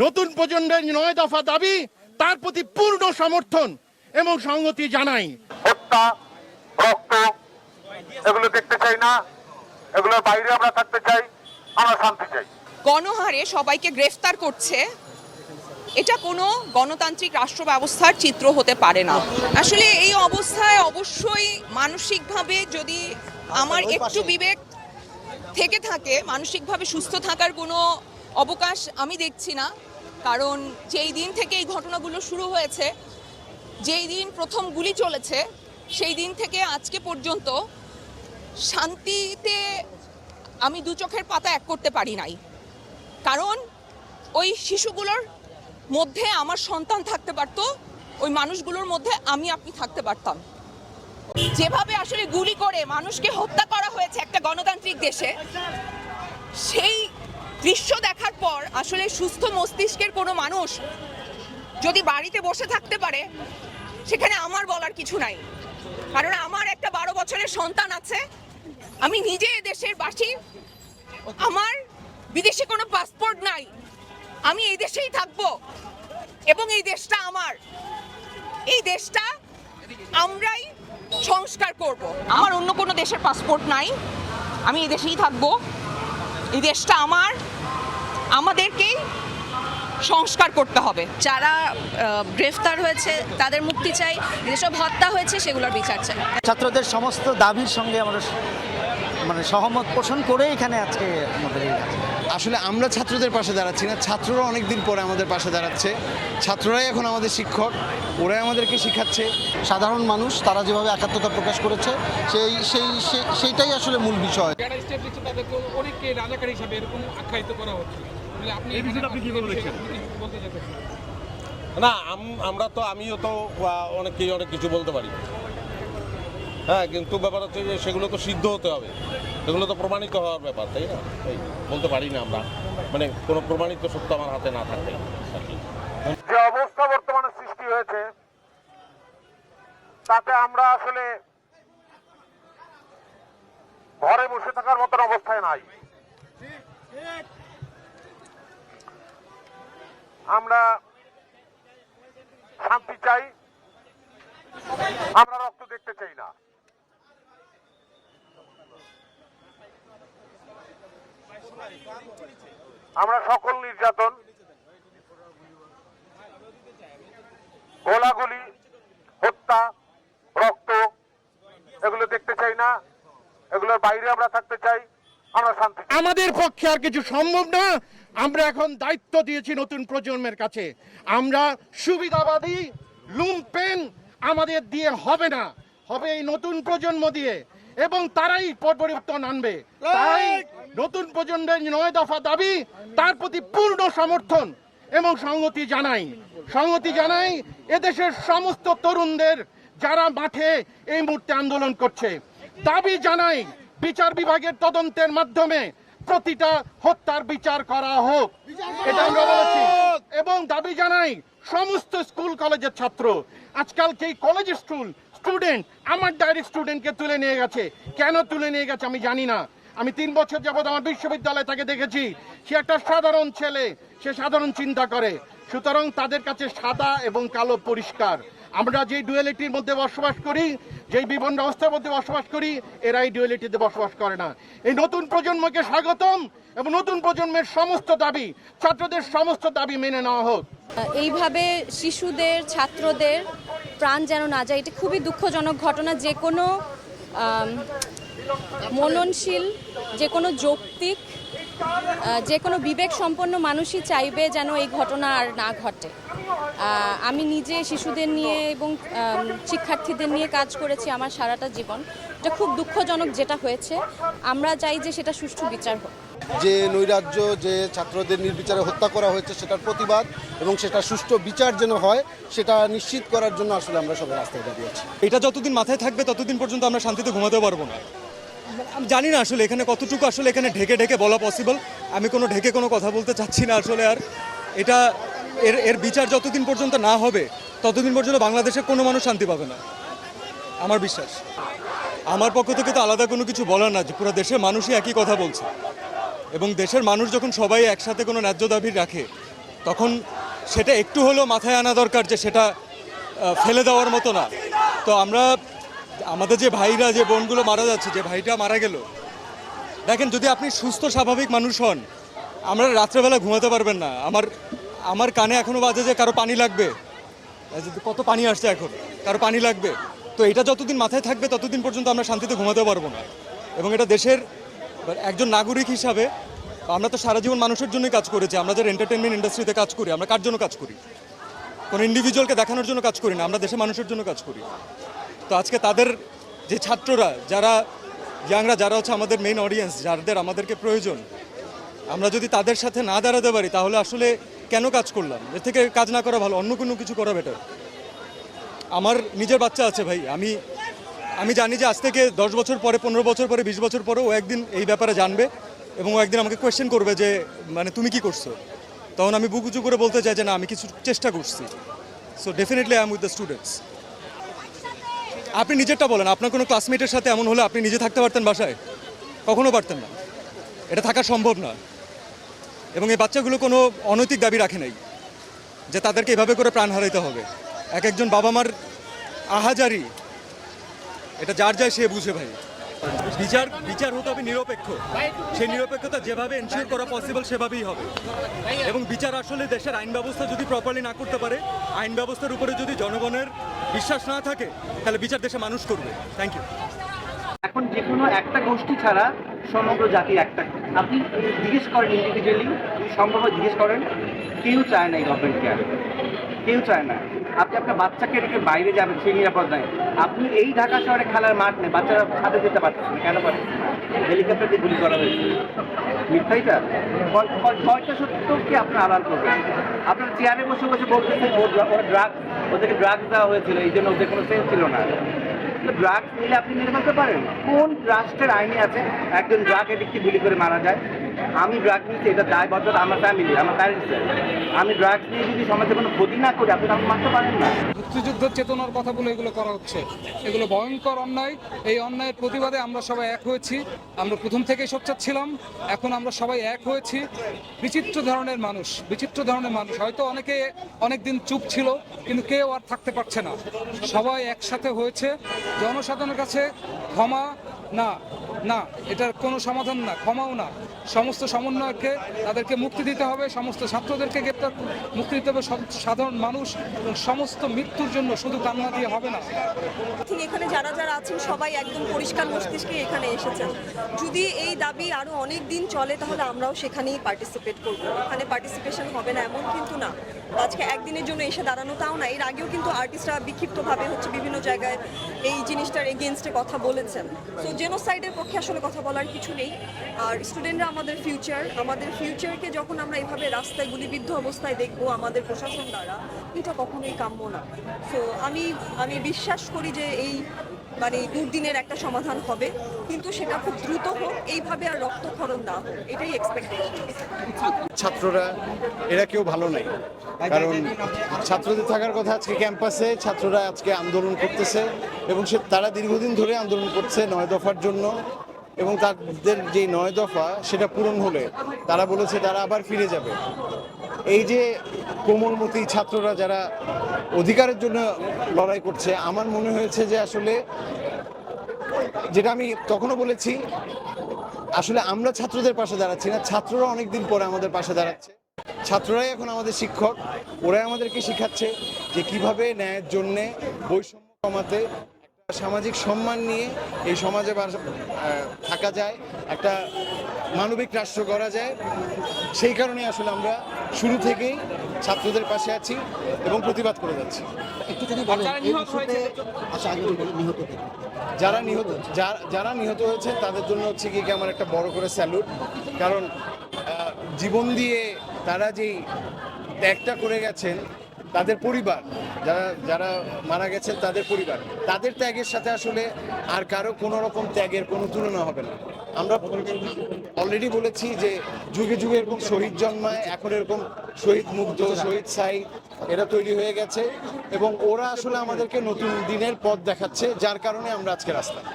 নতুন প্রজন্মের 9 দফা দাবি তার প্রতি পূর্ণ সমর্থন এবং সংহতি জানাই। হত্যা, রক্ত এগুলো দেখতে চাই না, এগুলোর বাইরে আমরা থাকতে চাই, আমরা শান্তি চাই। গণহারে সবাইকে গ্রেফতার করছে, এটা কোনো গণতান্ত্রিক রাষ্ট্র ব্যবস্থার চিত্র হতে পারে না। আসলে এই অবস্থায় অবশ্যই মানসিকভাবে যদি আমার একটু বিবেক থেকে থাকে, মানসিকভাবে সুস্থ থাকার কোনো অবকাশ আমি দেখছি না। কারণ যেই দিন থেকে এই ঘটনাগুলো শুরু হয়েছে, যেই দিন প্রথম গুলি চলেছে, সেই দিন থেকে আজকে পর্যন্ত শান্তিতে আমি দু চোখের পাতা এক করতে পারি নাই। কারণ ওই শিশুগুলোর মধ্যে আমার সন্তান থাকতে পারতো, ওই মানুষগুলোর মধ্যে আমি আপনি থাকতে পারতাম। যেভাবে আসলে গুলি করে মানুষকে হত্যা করা হয়েছে একটা গণতান্ত্রিক দেশে, সেই দৃশ্য দেখার পর আসলে সুস্থ মস্তিষ্কের কোনো মানুষ যদি বাড়িতে বসে থাকতে পারে, সেখানে আমার বলার কিছু নাই। কারণ আমার একটা 12 বছরের সন্তান আছে, আমি নিজে দেশের বাসী, আমার বিদেশে কোনো পাসপোর্ট নাই, আমি এই দেশেই থাকবো এবং এই দেশটা আমার, এই দেশটা আমরাই সংস্কার করব। আমার অন্য কোনো দেশের পাসপোর্ট নাই, আমি এই দেশেই থাকবো, এই দেশটা আমার, আমাদেরকেই সংস্কার করতে হবে। যারা গ্রেফতার হয়েছে তাদের মুক্তি চাই, যেসব হত্যা হয়েছে সেগুলোর বিচার চাই। ছাত্রদের সমস্ত দাবির সঙ্গে আমরা সহমত পোষণ করে এখানে আজকে আমাদের আসলে আমরা ছাত্রদের পাশে দাঁড়াচ্ছি না, ছাত্ররা অনেক দিন পরে আমাদের পাশে দাঁড়াচ্ছে। ছাত্ররাই এখন আমাদের শিক্ষক, ওরাই আমাদেরকে শিখাচ্ছে। সাধারণ মানুষ তারা যেভাবে একাত্মতা প্রকাশ করেছে সেইটাই আসলে মূল বিষয়। যারা স্টেপ নিচ্ছে তাদেরকে অনেককে রাজাকার হিসাবে এরকম আখ্যায়িত করা হচ্ছে। আপনি কি বলতে চাচ্ছেন? না, আমিও তো অনেককেই অনেক কিছু বলতে পারি, হ্যাঁ, কিন্তু ব্যাপার হচ্ছে যে সেগুলো তো সিদ্ধ হতে হবে, সেগুলো তো প্রমাণিত হওয়ার ব্যাপার, তাই না? বলতে পারি না আমরা, মানে কোনো প্রমাণিত সত্য আমার হাতে না থাকে। যে অবস্থা বর্তমানে সৃষ্টি হয়েছে তাতে আমরা আসলে ঘরে বসে থাকার মতন অবস্থায় নাই। আমরা শান্তি চাই, আমরা রক্ত দেখতে চাই না। আমরা সকল নির্যাতন, গোলাগুলি, হত্যা, রক্ত এগুলো দেখতে চাই না, এগুলোর বাইরে আমরা থাকতে চাই, আমরা শান্তি চাই। আমাদের পক্ষে আর কিছু সম্ভব না। আমরা এখন দায়িত্ব দিয়েছি নতুন প্রজন্মের কাছে। আমরা সুবিধাবাদী লুম্পেন আমাদের দিয়ে হবে না, হবে এই নতুন প্রজন্ম দিয়ে, এবং তারাই পরিবর্তন আনবে। তাই নতুন প্রজন্মের 9 দফা দাবি তার প্রতি পূর্ণ সমর্থন এবং সংহতি জানাই এদেশের সমস্ত তরুণদের যারা মাঠে এই মুহূর্তে আন্দোলন করছে। দাবি জানাই বিচার বিভাগের তদন্তের মাধ্যমে প্রতিটা হত্যার বিচার করা হোক, এটা আমরা বলেছি। এবং দাবি জানাই সমস্ত স্কুল কলেজের ছাত্র, আজকাল কি কলেজের স্টুডেন্ট আমার ডাইরেক্ট স্টুডেন্টকে তুলে নিয়ে গেছে। কেন তুলে নিয়ে গেছে আমি জানি না। আমি 3 বছর যাবৎ আমার বিশ্ববিদ্যালয়ে তাকে দেখেছি। সে একটা সাধারণ ছেলে, সে সাধারণ চিন্তা করে। সুতরাং তাদের কাছে সাদা এবং কালো পরিষ্কার। আমরা যে ডুয়ালিটির মধ্যে বসবাস করি, যেই বিবর্ণ অবস্থার মধ্যে বসবাস করি, এরা এই ডুয়ালিটিতে বসবাস করে না। এই নতুন প্রজন্মকে স্বাগতম এবং নতুন প্রজন্মের সমস্ত দাবি, ছাত্রদের সমস্ত দাবি মেনে নেওয়া হোক। এইভাবে শিশুদের, ছাত্রদের প্রাণ যেন না যায়, এটা খুবই দুঃখজনক ঘটনা। যে কোনো মননশীল, যে কোনো যৌক্তিক, যে কোনো বিবেক সম্পন্ন মানুষই চাইবে যেন এই ঘটনা আর না ঘটে। আমি নিজে শিশুদের নিয়ে এবং শিক্ষার্থীদের নিয়ে কাজ করেছি আমার সারাটা জীবন। এটা খুব দুঃখজনক যেটা হয়েছে। আমরা চাই যে সেটা সুষ্ঠু বিচার হোক। যে নৈরাজ্য, যে ছাত্রদের নির্বিচারে হত্যা করা হয়েছে সেটার প্রতিবাদ এবং সেটা সুষ্ঠু বিচার যেন হয় সেটা নিশ্চিত করার জন্য আসলে আমরা সবাই রাস্তায় দাঁড়িয়েছি। এটা যতদিন মাথায় থাকবে ততদিন পর্যন্ত আমরা শান্তিতে ঘুমাতে পারবো না। আমি জানি না আসলে এখানে কতটুকু আসলে এখানে ঢেকে বলা পসিবল। আমি ঢেকে কোনো কথা বলতে চাচ্ছি না আসলে। আর এটা এর বিচার যতদিন পর্যন্ত না হবে ততদিন পর্যন্ত বাংলাদেশের কোনো মানুষ শান্তি পাবে না, আমার বিশ্বাস। আমার পক্ষ থেকে তো আলাদা কোনো কিছু বলার না, যে পুরো দেশের মানুষই একই কথা বলছে। এবং দেশের মানুষ যখন সবাই একসাথে কোনো ন্যায্য দাবি রাখে, তখন সেটা একটু হলেও মাথায় আনা দরকার যে সেটা ফেলে দেওয়ার মতো না। তো আমরা আমাদের যে ভাইরা যে বোনগুলো মারা যাচ্ছে, যে ভাইটা মারা গেল, দেখেন যদি আপনি সুস্থ স্বাভাবিক মানুষ হন, আমরা রাত্রেবেলা ঘুমাতে পারবেন না। আমার কানে এখনও বাজে যে কারো পানি লাগবে, কত পানি আসছে এখন, কারো পানি লাগবে। তো এটা যতদিন মাথায় থাকবে ততদিন পর্যন্ত আমরা শান্তিতে ঘুমাতে পারবো না। এবং এটা দেশের একজন নাগরিক হিসাবে আমরা তো সারা জীবন মানুষের জন্যই কাজ করেছি। আমরা যারা এন্টারটেনমেন্ট ইন্ডাস্ট্রিতে কাজ করি, আমরা কার জন্য কাজ করি? কোনো ইন্ডিভিজুয়ালকে দেখানোর জন্য কাজ করি না, আমরা দেশের মানুষের জন্য কাজ করি। তো আজকে তাদের যে ছাত্ররা, যারা ইয়াংরা, যারা হচ্ছে আমাদের মেইন অডিয়েন্স, যাদের আমাদেরকে প্রয়োজন, আমরা যদি তাদের সাথে না দাঁড়াতে পারি তাহলে আসলে কেন কাজ করলাম? এর থেকে কাজ না করা ভালো, অন্য কোনো কিছু করা বেটার। আমার নিজের বাচ্চা আছে ভাই, আমি জানি যে আজ থেকে 10 বছর পরে, 15 বছর পরে, 20 বছর পরে ও একদিন এই ব্যাপারে জানবে এবং ও একদিন আমাকে কোয়েশ্চেন করবে যে মানে তুমি কি করছো। তখন আমি বুক উঁচু করে বলতে চাই যে না, আমি কিছু চেষ্টা করছি। So definitely I am with the students. আপনি নিজেরটা বলেন, আপনার কোনো ক্লাসমেটের সাথে এমন হলে আপনি নিজে থাকতে পারতেন বাসায়? কখনো পারতেন না, এটা থাকা সম্ভব না। এবং এই বাচ্চাগুলো কোনো অনৈতিক দাবি রাখে নাই যে তাদেরকে এভাবে করে প্রাণ হারাইতে হবে। এক একজন বাবা মার আহাজারি, এটা যার যায় সে বুঝে ভাই। বিচার হতে হবে নিরপেক্ষ, সেই নিরপেক্ষতা যেভাবে এনশিওর করা পসিবল সেভাবেই হবে। এবং বিচার আসলে দেশের আইন ব্যবস্থা যদি প্রপারলি না করতে পারে, আইন ব্যবস্থার উপরে যদি জনগণের বিশ্বাস না থাকে, তাহলে বিচার দেশে মানুষ করবে। Thank you. এখন যে কোনো একটা গোষ্ঠী ছাড়া সমগ্র জাতি একটা। আপনি জিজ্ঞেস করেন ইন্ডিভিজুয়ালি, সম্ভব জিজ্ঞেস করেন, কেউ চায় না এই গভর্নমেন্ট কেয়ার, কেউ চায় না। আপনি আপনার বাচ্চাকে রেখে বাইরে যাবেন, সেই নিরাপদ নাই। আপনি এই ঢাকা শহরে খেলার মাঠ নেই, বাচ্চারা ছাদে যেতে পারতেছে না। কেন পারতেছে না? হেলিকপ্টার দিয়ে গুলি করা হয়েছে। মিথ্যাইটা কয়টা সত্যকে আপনার আড়াল করবেন? আপনার চেয়ারে বসে বসে বলতেছেন ওদেরকে ড্রাগস দেওয়া হয়েছিল, এই জন্য ওদের কোনো সেন্স ছিল না। ড্রাগস নিলে আপনি মেরে ফেলতে পারেন? কোন রাষ্ট্রের আইনে আছে একজন ড্রাগ এডিক্টকে গুলি করে মারা যায়? আমি ড্রাগ নিচ্ছি, এটা দায়বদ্ধতা আমার ফ্যামিলি, আমার প্যারেন্টসের। আমি ড্রাগস নিয়ে যদি সমাজে কোনো ক্ষতি না করি, আপনি আমাকে মারতে পারেন না। মুক্তিযুদ্ধের চেতনার কথা বলে এগুলো করা হচ্ছে, এগুলো ভয়ঙ্কর অন্যায়। এই অন্যায়ের প্রতিবাদে আমরা সবাই এক হয়েছি। আমরা প্রথম থেকেই সোচ্চার ছিলাম, এখন আমরা সবাই এক হয়েছি। বিচিত্র ধরনের মানুষ, হয়তো অনেকে অনেক দিন চুপ ছিল, কিন্তু কেউ আর থাকতে পারছে না। সবাই একসাথে হয়েছে। জনসাধারণের কাছে ক্ষমা না, এটার কোনো সমাধান না, ক্ষমাও না। সমস্ত সমন্বয়কে তাদেরকে মুক্তি দিতে হবে, সমস্ত ছাত্রদেরকে গ্রেপ্তার মুক্তি দিতে হবে। সাধারণ মানুষ এবং সমস্ত মৃত্যুর জন্য শুধু কান্না দিয়ে হবে না। এখানে যারা আছেন সবাই একদম পরিষ্কার মস্তিষ্কে এখানে এসেছেন। যদি এই দাবি আরো অনেক দিন চলে তাহলে আমরাও সেখানেই পার্টিসিপেট করব। এখানে পার্টিসিপেশন হবে না এমন কিন্তু না। আজকে একদিনের জন্য এসে দাঁড়ানো তাও না, এর আগেও কিন্তু আর্টিস্টরা বিক্ষিপ্তভাবে বিভিন্ন জায়গায় এই জিনিসটার এগেনস্টে কথা বলেছেন। সো জেনোসাইডের পক্ষে আসলে কথা বলার কিছু নেই। আর স্টুডেন্টরা আমাদের ফিউচারকে যখন আমরা এভাবে রাস্তায় গুলিবিদ্ধ অবস্থায় দেখবো আমাদের প্রশাসন দ্বারা, এটা কখনোই কাম্য না। সো আমি বিশ্বাস করি যে এই দুর্দিনের একটা সমাধান হবে, কিন্তু সেটা খুব দ্রুত হোক, এইভাবে আর রক্তক্ষরণ না হোক, এটাই এক্সপেকটেশন। ছাত্ররা এরা কেউ ভালো নাই, কারণ ছাত্রদের থাকার কথা আজকে ক্যাম্পাসে, ছাত্ররা আজকে আন্দোলন করতেছে এবং তারা দীর্ঘদিন ধরে আন্দোলন করছে 9 দফার জন্য। এবং তাদের যে 9 দফা সেটা পূরণ হলে তারা বলেছে তারা আবার ফিরে যাবে। এই যে কোমলমতি ছাত্ররা যারা অধিকারের জন্য লড়াই করছে, আমার মনে হয়েছে যে আসলে, যেটা আমি তখনও বলেছি, আসলে আমরা ছাত্রদের পাশে দাঁড়াচ্ছি না, ছাত্ররা অনেকদিন পরে আমাদের পাশে দাঁড়াচ্ছে। ছাত্ররাই এখন আমাদের শিক্ষক, ওরাই আমাদেরকে শেখাচ্ছে যে কিভাবে ন্যায়ের জন্যে, বৈষম্য কমাতে, একটা সামাজিক সম্মান নিয়ে এই সমাজে থাকা যায়, একটা মানবিক রাষ্ট্র করা যায়। সেই কারণে আসলে আমরা শুরু থেকেই ছাত্রদের পাশে আছি এবং প্রতিবাদ করে যাচ্ছি। যারা নিহত হয়েছে তাদের জন্য হচ্ছে কি আমার একটা বড় করে স্যালুট, কারণ জীবন দিয়ে তারা যেই ত্যাগটা করে গেছেন, তাদের পরিবার, যারা মারা গেছেন তাদের পরিবার, তাদের ত্যাগের সাথে আসলে আর কারো কোনো রকম ত্যাগের কোনো তুলনা হবে না। আমরা অলরেডি বলেছি যে যুগে যুগে এরকম শহীদ জন্মায়, এখন এরকম শহীদ মুগ্ধ, শহীদ সাই এরা তৈরি হয়ে গেছে এবং ওরা আসলে আমাদেরকে নতুন দিনের পথ দেখাচ্ছে, যার কারণে আমরা আজকে রাস্তায়।